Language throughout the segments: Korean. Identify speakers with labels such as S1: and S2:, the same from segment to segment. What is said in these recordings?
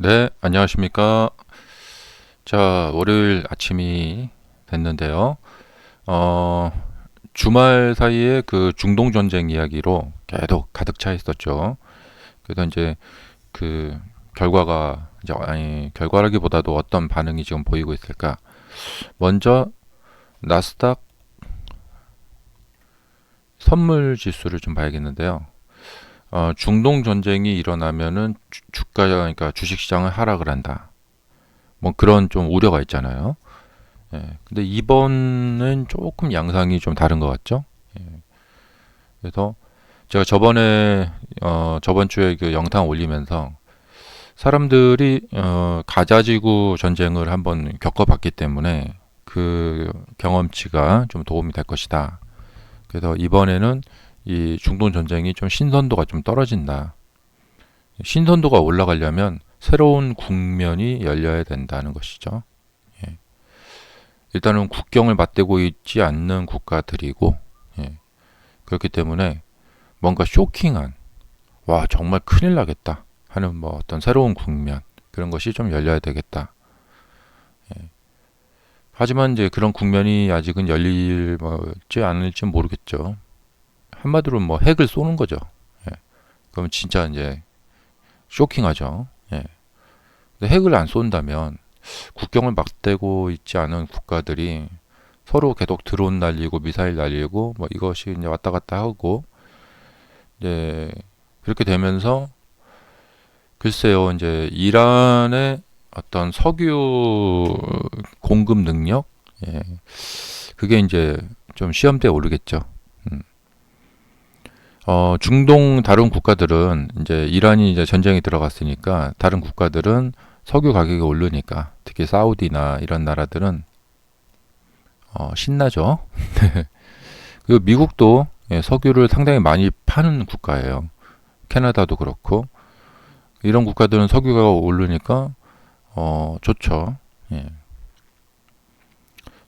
S1: 네, 안녕하십니까. 자, 월요일 아침이 됐는데요. 어, 주말 사이에 그 중동 전쟁 이야기로 계속 가득 차 있었죠. 그래서 이제 그 결과가 이제 아니 결과라기보다도 어떤 반응이 지금 보이고 있을까? 먼저 나스닥 선물 지수를 좀 봐야겠는데요. 중동 전쟁이 일어나면은 주가 그러니까 주식 시장은 하락을 한다. 뭐 그런 좀 우려가 있잖아요. 예. 근데 이번은 조금 양상이 좀 다른 것 같죠? 예. 그래서 제가 저번 주에 그 영상 올리면서 사람들이 가자지구 전쟁을 한번 겪어봤기 때문에 그 경험치가 좀 도움이 될 것이다. 그래서 이번에는 이 중동 전쟁이 좀 신선도가 좀 떨어진다. 신선도가 올라가려면 새로운 국면이 열려야 된다는 것이죠. 예. 일단은 국경을 맞대고 있지 않는 국가들이고, 예. 그렇기 때문에 뭔가 쇼킹한, 와, 정말 큰일 나겠다 하는 뭐 어떤 새로운 국면, 그런 것이 좀 열려야 되겠다. 예. 하지만 이제 그런 국면이 아직은 열릴지 않을지 모르겠죠. 한마디로 뭐 핵을 쏘는 거죠. 예. 그럼 진짜 이제 쇼킹하죠. 예. 근데 핵을 안 쏜다면 국경을 맞대고 있지 않은 국가들이 서로 계속 드론 날리고 미사일 날리고 뭐 이것이 이제 왔다 갔다 하고 이제 그렇게 되면서 글쎄요 이제 이란의 어떤 석유 공급 능력 예, 그게 이제 좀 시험대에 오르겠죠. 음. 중동 다른 국가들은 이제 이란이 이제 전쟁에 들어갔으니까 다른 국가들은 석유 가격이 오르니까 특히 사우디나 이런 나라들은 신나죠. 그리고 미국도 예, 석유를 상당히 많이 파는 국가예요. 캐나다도 그렇고 이런 국가들은 석유가 오르니까 좋죠. 예.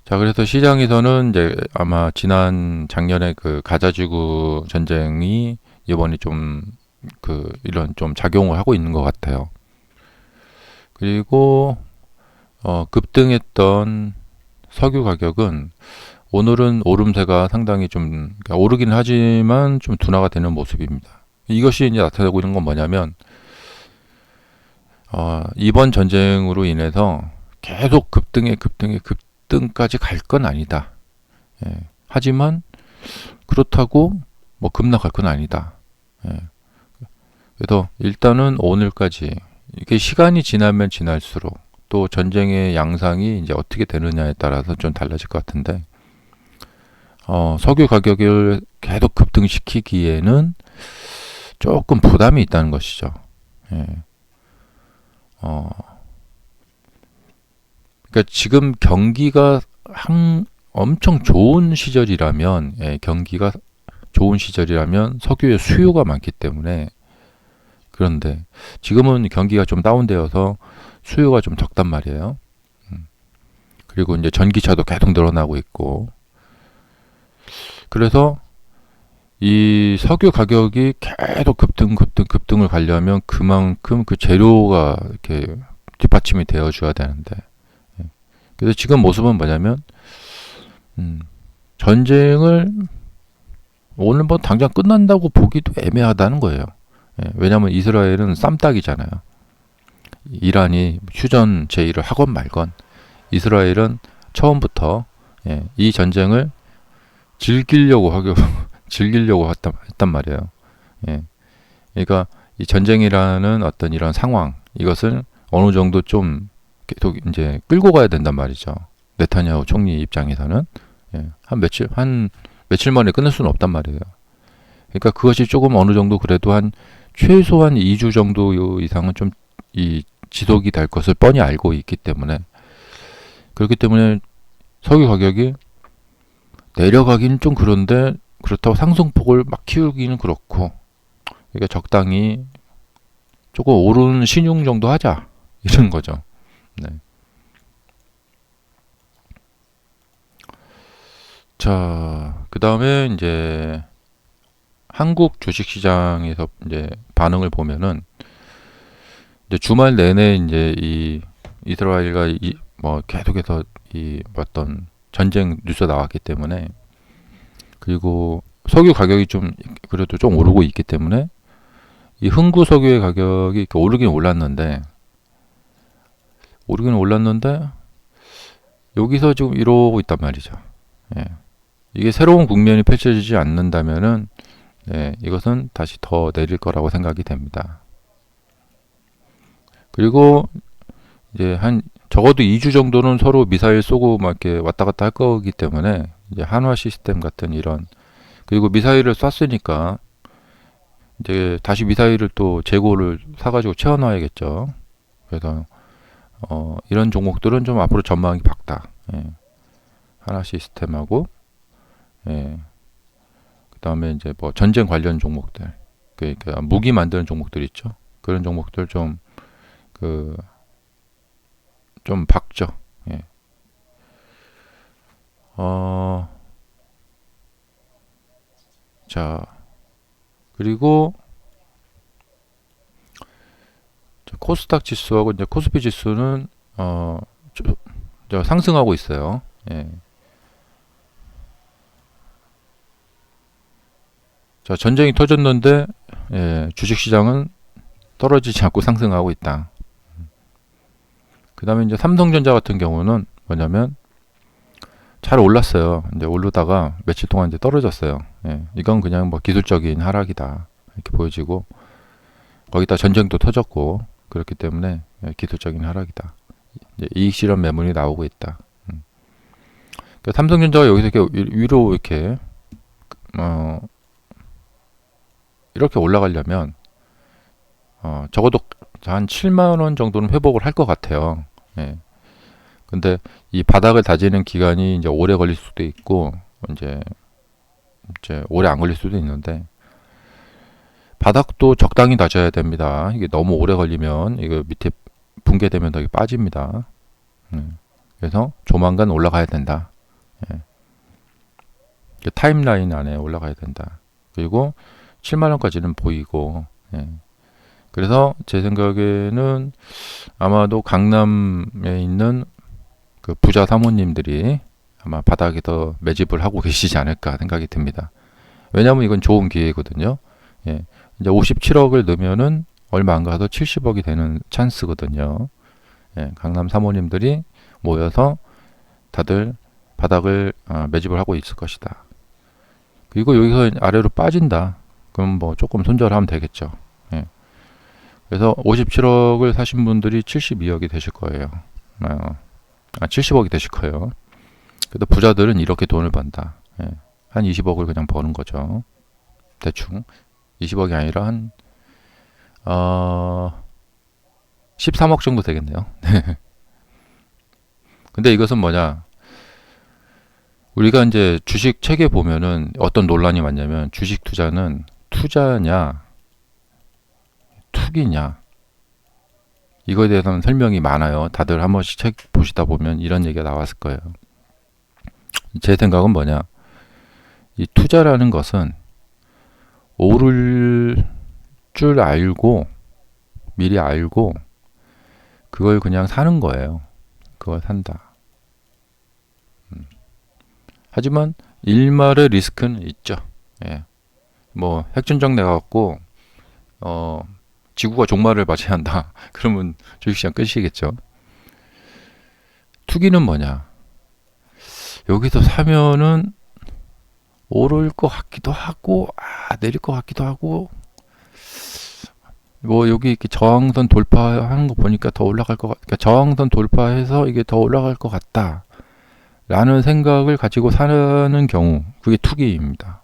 S1: 자, 그래서 시장에서는 이제 아마 지난 작년에 그 가자지구 전쟁이 이번에 좀 그 이런 좀 작용을 하고 있는 것 같아요. 그리고 급등했던 석유 가격은 오늘은 오름세가 상당히 좀 그러니까 오르긴 하지만 좀 둔화가 되는 모습입니다. 이것이 이제 나타나고 있는 건 뭐냐면 이번 전쟁으로 인해서 계속 급등까지 갈 건 아니다. 예. 하지만 그렇다고 뭐 급락할 건 아니다. 예. 그래서 일단은 오늘까지 이게 시간이 지나면 지날수록 또 전쟁의 양상이 이제 어떻게 되느냐에 따라서 좀 달라질 것 같은데 석유 가격을 계속 급등시키기에는 조금 부담이 있다는 것이죠. 예. 어, 그러니까 지금 경기가 엄청 좋은 시절이라면, 예, 경기가 좋은 시절이라면 석유의 수요가 많기 때문에 그런데 지금은 경기가 좀 다운되어서 수요가 좀 적단 말이에요. 그리고 이제 전기차도 계속 늘어나고 있고 그래서 이 석유 가격이 계속 급등을 가려면 그만큼 그 재료가 이렇게 뒷받침이 되어 줘야 되는데 예. 그래서 지금 모습은 뭐냐면 전쟁을 오늘 뭐 당장 끝난다고 보기도 애매하다는 거예요. 예. 왜냐하면 이스라엘은 쌈딱이잖아요. 이란이 휴전 제의를 하건 말건 이스라엘은 처음부터 예, 이 전쟁을 즐기려고 하고 즐기려고 했단 말이에요. 예. 그러니까 이 전쟁이라는 어떤 이런 상황 이것을 어느 정도 좀 계속 이제 끌고 가야 된단 말이죠. 네타냐후 총리 입장에서는 예. 한 며칠 만에 끝낼 수는 없단 말이에요. 그러니까 그것이 조금 어느 정도 그래도 한 최소한 2주 정도 이상은 좀 이 지속이 될 것을 뻔히 알고 있기 때문에 그렇기 때문에 석유 가격이 내려가기는 좀 그런데 그렇다고 상승폭을 막 키우기는 그렇고 그러니까 적당히 조금 오르는 신용 정도 하자 이런 거죠. 네. 자, 그 다음에 이제 한국 주식시장에서 이제 반응을 보면은 이제 주말 내내 이제 이 이스라엘과 뭐 계속해서 이 어떤 전쟁 뉴스 나왔기 때문에, 그리고 석유 가격이 좀 그래도 좀 오르고 있기 때문에 이 흥구 석유의 가격이 이렇게 오르긴 올랐는데 여기서 지금 이러고 있단 말이죠. 예. 이게 새로운 국면이 펼쳐지지 않는다면은, 이것은 다시 더 내릴 거라고 생각이 됩니다. 그리고 이제 한 적어도 2주 정도는 서로 미사일 쏘고 막 이렇게 왔다 갔다 할 거기 때문에, 이제 한화 시스템 같은 이런, 그리고 미사일을 쐈으니까 이제 다시 미사일을 또 재고를 사가지고 채워놔야겠죠. 그래서 이런 종목들은 좀 앞으로 전망이 밝다. 예. 하나 시스템하고, 예. 그다음에 이제 뭐 전쟁 관련 종목들, 그러니까 무기 만드는 종목들 있죠. 그런 종목들 좀 박죠. 예. 자, 그리고 코스닥 지수하고 이제 코스피 지수는 상승하고 있어요. 예. 자, 전쟁이 터졌는데, 주식시장은 떨어지지 않고 상승하고 있다. 그 다음에 이제 삼성전자 같은 경우는 뭐냐면 잘 올랐어요. 이제 오르다가 며칠 동안 이제 떨어졌어요. 이건 그냥 뭐 기술적인 하락이다 이렇게 보여지고, 거기다 전쟁도 터졌고 그렇기 때문에 기술적인 하락이다. 이제 이익 실현 매물이 나오고 있다. 그러니까 삼성전자가 여기서 이렇게 위로 이렇게 올라가려면 적어도 한 7만 원 정도는 회복을 할 것 같아요. 예. 근데 이 바닥을 다지는 기간이 이제 오래 걸릴 수도 있고, 이제 오래 안 걸릴 수도 있는데, 바닥도 적당히 다져야 됩니다. 이게 너무 오래 걸리면 이거 밑에 붕괴되면 더 빠집니다. 그래서 조만간 올라가야 된다. 예. 타임라인 안에 올라가야 된다. 그리고 7만 원까지는 보이고, 예. 그래서 제 생각에는 아마도 강남에 있는 그 부자 사모님들이 아마 바닥에서 매집을 하고 계시지 않을까 생각이 듭니다. 왜냐하면 이건 좋은 기회거든요. 예. 이제 57억을 넣으면은 얼마 안 가서 70억이 되는 찬스거든요. 예. 강남 사모님들이 모여서 다들 바닥을 매집을 하고 있을 것이다. 그리고 여기서 아래로 빠진다. 그럼 뭐 조금 손절하면 되겠죠. 예. 그래서 57억을 사신 분들이 72억이 되실 거예요. 70억이 되실 거예요. 그래도 부자들은 이렇게 돈을 번다. 예. 한 20억을 그냥 버는 거죠. 대충 20억이 아니라 한 13억 정도 되겠네요. 근데 이것은 뭐냐? 우리가 이제 주식 책에 보면은 어떤 논란이 많냐면, 주식 투자는 투자냐 투기냐, 이거에 대해서는 설명이 많아요. 다들 한 번씩 책 보시다 보면 이런 얘기가 나왔을 거예요. 제 생각은 뭐냐, 이 투자라는 것은 오를 줄 알고 미리 알고 그걸 그냥 사는 거예요. 그걸 산다. 하지만 일말의 리스크는 있죠. 예. 뭐 핵전쟁 내갖고 지구가 종말을 맞이한다. 그러면 주식시장 끝이겠죠. 투기는 뭐냐? 여기서 사면은 오를 것 같기도 하고, 내릴 것 같기도 하고, 뭐 여기 이렇게 저항선 돌파하는 거 보니까 더 올라갈 것 같, 그러니까 저항선 돌파해서 이게 더 올라갈 것 같다. 라는 생각을 가지고 사는 경우, 그게 투기입니다.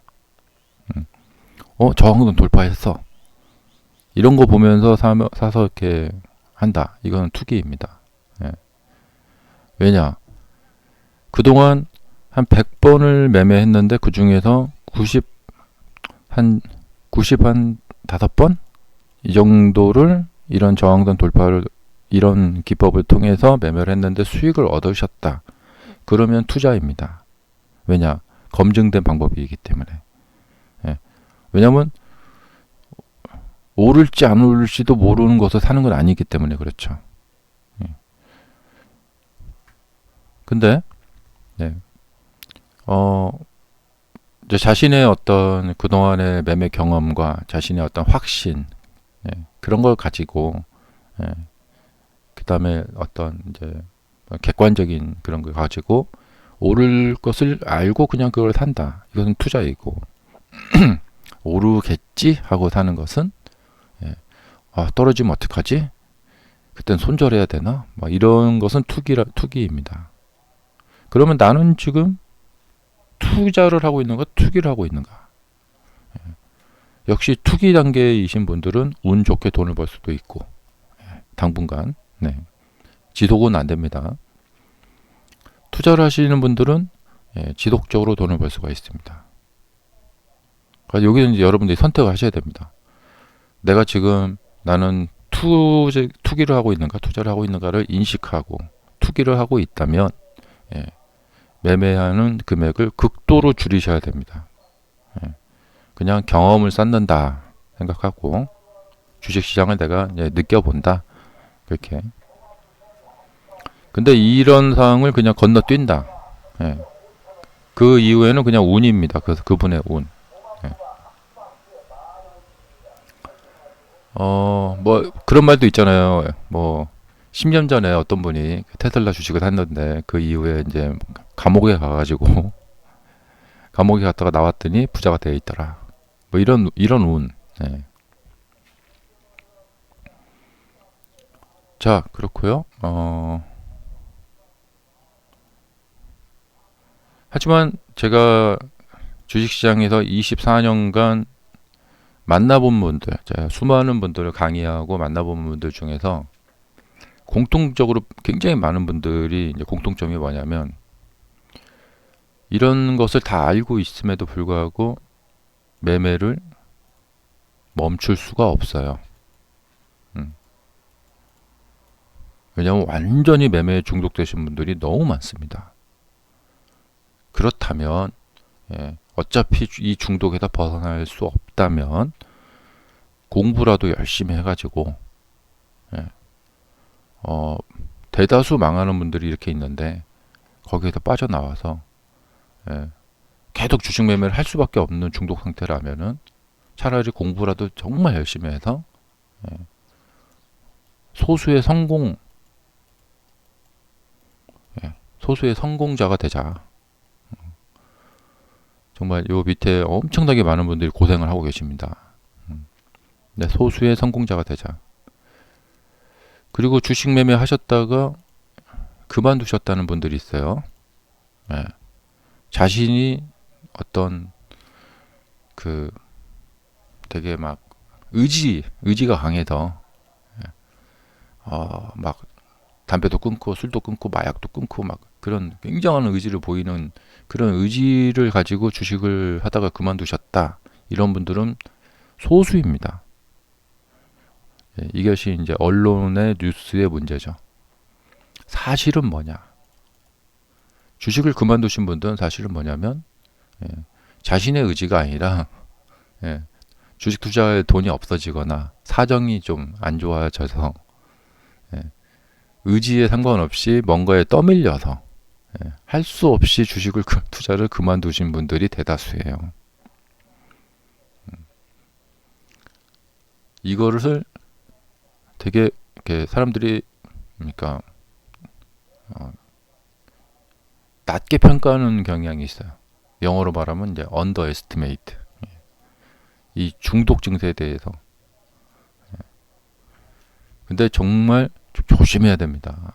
S1: 저항선 돌파했어. 이런 거 보면서 사서 이렇게 한다. 이거는 투기입니다. 예. 왜냐? 그동안 한 100번을 매매했는데 그 중에서 90한 5번? 이 정도를 이런 저항선 돌파를, 이런 기법을 통해서 매매를 했는데 수익을 얻으셨다. 그러면 투자입니다. 왜냐? 검증된 방법이기 때문에. 예. 왜냐면 오를지 안 오를지도 모르는 것을 사는 건 아니기 때문에 그렇죠. 예. 근데 네. 이제 자신의 어떤 그동안의 매매 경험과 자신의 어떤 확신, 그런 걸 가지고, 그 다음에 어떤 이제 객관적인 그런 걸 가지고 오를 것을 알고 그냥 그걸 산다. 이것은 투자이고, 오르겠지 하고 사는 것은, 떨어지면 어떡하지? 그땐 손절해야 되나? 막 이런 것은 투기입니다. 그러면 나는 지금 투자를 하고 있는가, 투기를 하고 있는가? 역시 투기 단계이신 분들은 운 좋게 돈을 벌 수도 있고, 당분간, 지속은 안 됩니다. 투자를 하시는 분들은 지속적으로 돈을 벌 수가 있습니다. 그러니까 여기는 이제 여러분들이 선택을 하셔야 됩니다. 내가 지금 나는 투기를 하고 있는가, 투자를 하고 있는가를 인식하고 투기를 하고 있다면, 매매하는 금액을 극도로 줄이셔야 됩니다. 그냥 경험을 쌓는다 생각하고 주식시장을 내가 느껴본다 그렇게. 근데 이런 상황을 그냥 건너뛴다. 그 이후에는 그냥 운입니다. 그래서 그분의 운. 뭐 그런 말도 있잖아요. 뭐 10년 전에 어떤 분이 테슬라 주식을 샀는데 그 이후에 이제 감옥에 가가지고 감옥에 갔다가 나왔더니 부자가 되어 있더라. 뭐 이런 운. 자, 그렇고요. 하지만 제가 주식시장에서 24년간 만나본 분들, 제가 수많은 분들을 강의하고 만나본 분들 중에서 공통적으로 굉장히 많은 분들이 이제 공통점이 뭐냐면 이런 것을 다 알고 있음에도 불구하고 매매를 멈출 수가 없어요. 왜냐하면 완전히 매매에 중독되신 분들이 너무 많습니다. 그렇다면 어차피 이 중독에서 벗어날 수 없다면 공부라도 열심히 해가지고 대다수 망하는 분들이 이렇게 있는데 거기에서 빠져나와서 계속 주식 매매를 할 수밖에 없는 중독 상태라면은 차라리 공부라도 정말 열심히 해서 소수의 성공자가 되자. 정말 요 밑에 엄청나게 많은 분들이 고생을 하고 계십니다. 소수의 성공자가 되자. 그리고 주식 매매 하셨다가 그만두셨다는 분들이 있어요. 자신이 어떤 그 되게 막 의지가 강해서 막 담배도 끊고 술도 끊고 마약도 끊고 막 그런 굉장한 의지를 보이는 그런 의지를 가지고 주식을 하다가 그만두셨다. 이런 분들은 소수입니다. 이것이 이제 언론의 뉴스의 문제죠. 사실은 뭐냐? 주식을 그만두신 분들은 사실은 뭐냐면 자신의 의지가 아니라 주식 투자에 돈이 없어지거나 사정이 좀 안 좋아져서 의지에 상관없이 뭔가에 떠밀려서 할 수 없이 주식을 투자를 그만두신 분들이 대다수예요. 이거를 되게 이렇게 사람들이 그러니까 낮게 평가하는 경향이 있어요. 영어로 말하면 이제 underestimate. 이 중독 증세에 대해서. 근데 정말 조심해야 됩니다.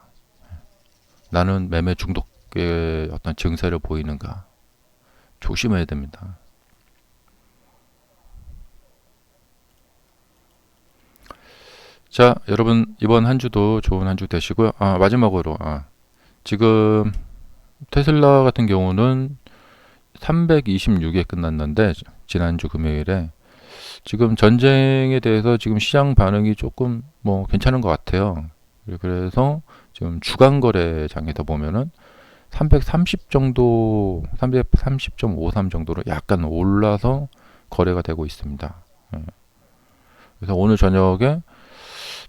S1: 나는 매매 중독의 어떤 증세를 보이는가? 조심해야 됩니다. 자, 여러분 이번 한 주도 좋은 한 주 되시고요. 마지막으로 지금 테슬라 같은 경우는 326에 끝났는데 지난주 금요일에 지금 전쟁에 대해서 지금 시장 반응이 조금 뭐 괜찮은 것 같아요. 그래서 지금 주간 거래장에서 보면은 330 정도, 330.53 정도로 약간 올라서 거래가 되고 있습니다. 그래서 오늘 저녁에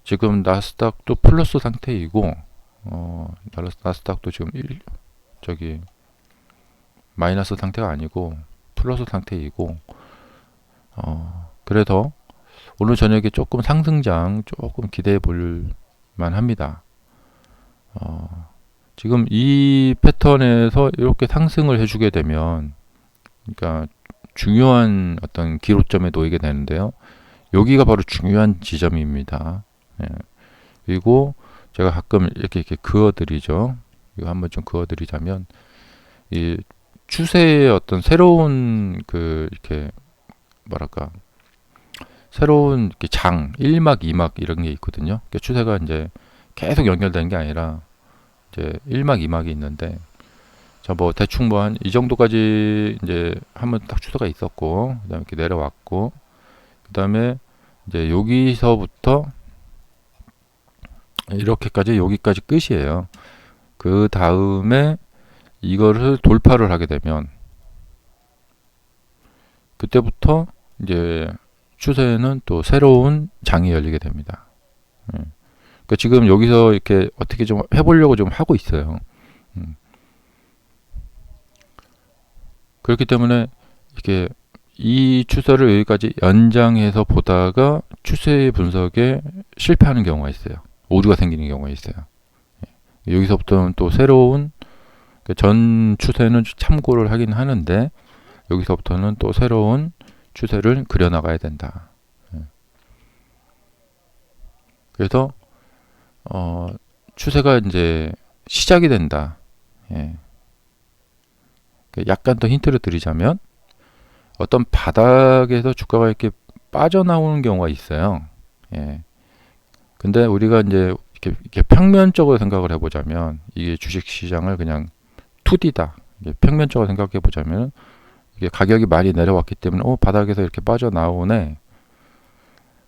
S1: 지금 나스닥도 플러스 상태이고, 나스닥도 지금 저기 마이너스 상태가 아니고 플러스 상태이고, 그래서 오늘 저녁에 조금 상승장 조금 기대해 볼 만합니다. 지금 이 패턴에서 이렇게 상승을 해주게 되면, 그러니까 중요한 어떤 기로점에 놓이게 되는데요. 여기가 바로 중요한 지점입니다. 예. 그리고 제가 가끔 이렇게 그어드리죠. 이거 한번 좀 그어드리자면, 이 추세의 어떤 새로운 이렇게 뭐랄까, 새로운 이렇게 장 1막 2막 이런 게 있거든요. 그러니까 추세가 이제 계속 연결되는 게 아니라 이제 1막 2막이 있는데, 자, 뭐 대충 뭐 한 이 정도까지 이제 한번 딱 추세가 있었고, 그다음에 이렇게 내려왔고, 그다음에 이제 여기서부터 이렇게까지, 여기까지 끝이에요. 그 다음에 이거를 돌파를 하게 되면 그때부터 이제 추세는 또 새로운 장이 열리게 됩니다. 그러니까 지금 여기서 이렇게 어떻게 좀 해보려고 좀 하고 있어요. 그렇기 때문에 이렇게 이 추세를 여기까지 연장해서 보다가 추세 분석에 실패하는 경우가 있어요. 오류가 생기는 경우가 있어요. 여기서부터는 또 새로운, 전 추세는 참고를 하긴 하는데 여기서부터는 또 새로운 추세를 그려나가야 된다. 그래서 추세가 이제 시작이 된다. 약간 더 힌트를 드리자면, 어떤 바닥에서 주가가 이렇게 빠져나오는 경우가 있어요. 근데 우리가 이제 이렇게 평면적으로 생각을 해보자면, 이게 주식시장을 그냥 2D다. 평면적으로 생각해 보자면, 이게 가격이 많이 내려왔기 때문에 바닥에서 이렇게 빠져나오네.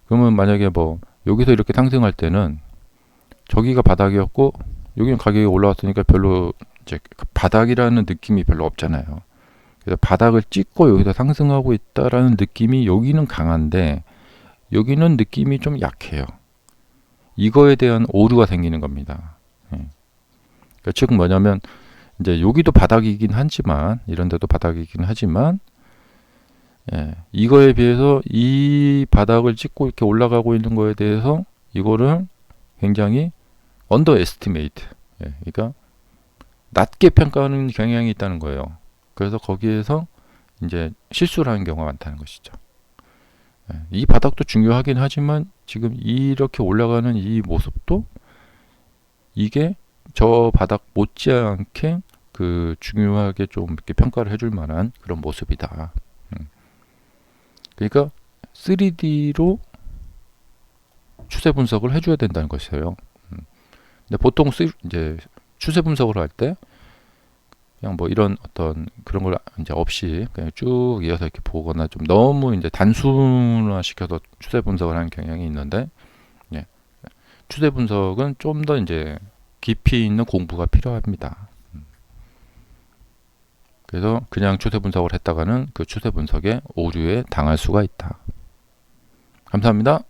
S1: 그러면 만약에 뭐 여기서 이렇게 상승할 때는 저기가 바닥이었고 여기는 가격이 올라왔으니까 별로 이제 바닥이라는 느낌이 별로 없잖아요. 그래서 바닥을 찍고 여기서 상승하고 있다라는 느낌이 여기는 강한데 여기는 느낌이 좀 약해요. 이거에 대한 오류가 생기는 겁니다. 그러니까 즉 뭐냐면, 이제 여기도 바닥이긴 하지만, 이런 데도 바닥이긴 하지만, 이거에 비해서 이 바닥을 찍고 이렇게 올라가고 있는 거에 대해서 이거를 굉장히 언더 에스티메이트, 그러니까 낮게 평가하는 경향이 있다는 거예요. 그래서 거기에서 이제 실수를 하는 경우가 많다는 것이죠. 이 바닥도 중요하긴 하지만 지금 이렇게 올라가는 이 모습도 이게 저 바닥 못지않게 중요하게 좀 이렇게 평가를 해줄 만한 그런 모습이다. 그러니까 3D로 추세 분석을 해줘야 된다는 것이에요. 근데 보통 이제 추세 분석을 할 때 그냥 뭐 이런 어떤 그런 걸 이제 없이 그냥 쭉 이어서 이렇게 보거나 좀 너무 이제 단순화 시켜서 추세 분석을 하는 경향이 있는데, 추세 분석은 좀 더 이제 깊이 있는 공부가 필요합니다. 그래서 그냥 추세 분석을 했다가는 그 추세 분석에 오류에 당할 수가 있다. 감사합니다.